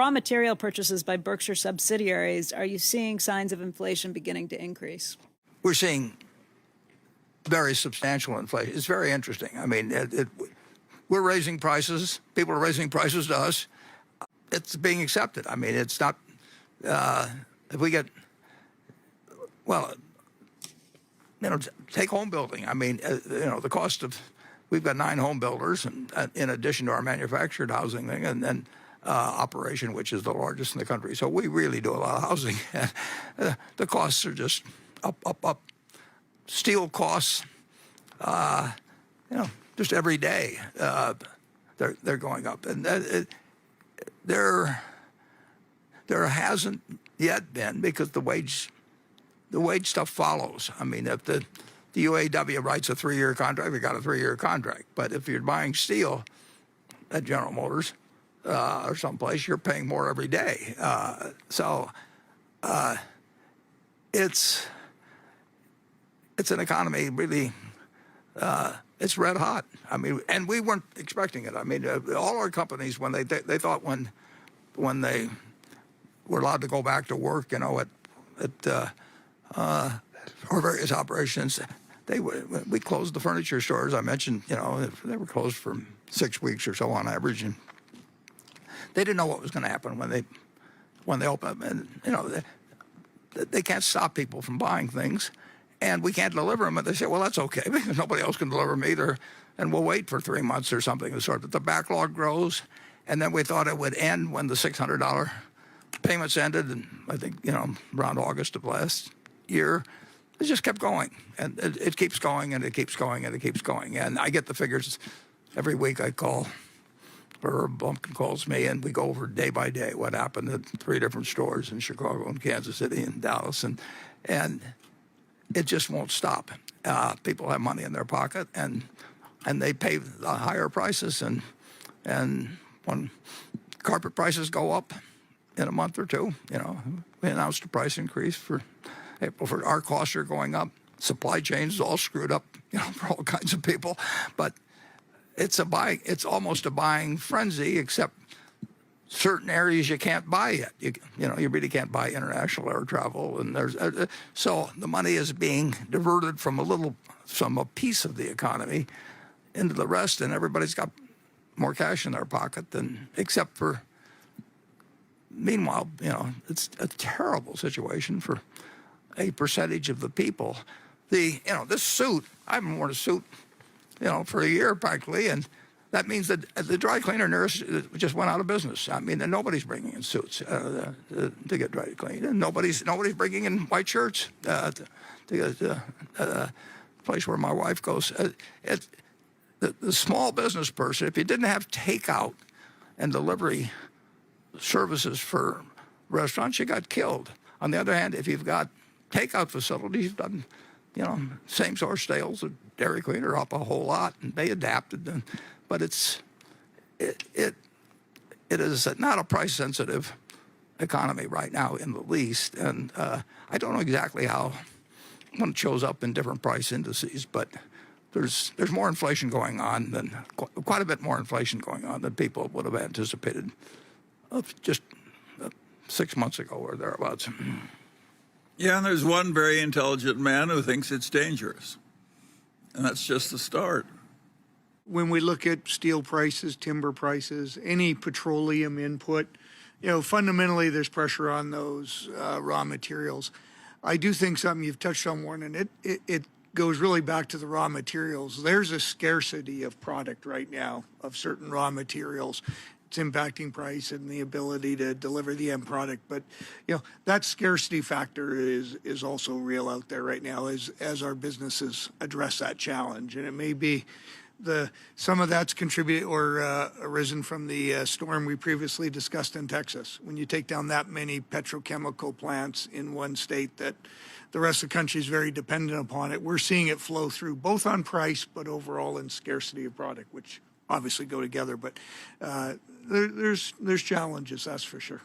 Raw material purchases by Berkshire subsidiaries, are you seeing signs of inflation beginning to increase? We're seeing very substantial inflation. It's very interesting. I mean, we're raising prices. People are raising prices to us. It's being accepted. I mean, it's not, if we get, well, take home building. I mean, the cost of, we've got 9 home builders, and in addition to our manufactured housing thing, and then operation, which is the largest in the country. So we really do a lot of housing. The costs are just up. Steel costs, just every day, they're going up, and there hasn't yet been, because the wage stuff follows. I mean, if the UAW writes a 3-year contract, we got a 3-year contract. But if you're buying steel at General Motors or someplace, you're paying more every day. It's an economy really, it's red hot. I mean, and we weren't expecting it. I mean, all our companies, when they thought when they were allowed to go back to work, at our various operations, we closed the furniture stores. I mentioned, they were closed for 6 weeks or so on average, and they didn't know what was going to happen when they opened. And they can't stop people from buying things, and we can't deliver them. And they say, well, that's okay, because nobody else can deliver them either, and we'll wait for 3 months or something of the sort. But the backlog grows, and then we thought it would end when the $600 payments ended, and I think, around August of last year. It just kept going, and it keeps going, and it keeps going, and it keeps going. And I get the figures every week. I call, or Blumkin calls me, and we go over day by day what happened at 3 different stores in Chicago and Kansas City and Dallas, and it just won't stop. People have money in their pocket, and they pay the higher prices, and when carpet prices go up in a month or two, we announced a price increase for April. For our costs are going up. Supply chains all screwed up, for all kinds of people. But it's almost a buying frenzy, except certain areas you can't buy yet. You really can't buy international air travel, and so the money is being diverted from a piece of the economy into the rest, and everybody's got more cash in their pocket except for. Meanwhile, it's a terrible situation for a percentage of the people. This suit, I haven't worn a suit, for a year practically, and that means that the dry cleaner nearest just went out of business. I mean, and nobody's bringing in suits to get dry cleaned, and nobody's bringing in white shirts to get the place where my wife goes. The small business person, if you didn't have takeout and delivery services for restaurants, you got killed. On the other hand, if you've got takeout facilities, done, same source sales of Dairy Queen are up a whole lot, and they adapted. But it is not a price-sensitive economy right now in the least, and I don't know exactly how when it shows up in different price indices, but there's more inflation going on than quite a bit more inflation going on than people would have anticipated just 6 months ago or thereabouts. Yeah, and there's one very intelligent man who thinks it's dangerous, and that's just the start. When we look at steel prices, timber prices, any petroleum input, fundamentally there's pressure on those raw materials. I do think something you've touched on, Warren, and it goes really back to the raw materials. There's a scarcity of product right now of certain raw materials. It's impacting price and the ability to deliver the end product. But, that scarcity factor is also real out there right now as our businesses address that challenge. And it may be some of that's contributed or arisen from the storm we previously discussed in Texas. When you take down that many petrochemical plants in one state that the rest of the country is very dependent upon it, we're seeing it flow through both on price but overall in scarcity of product, which obviously go together. But there's challenges, that's for sure.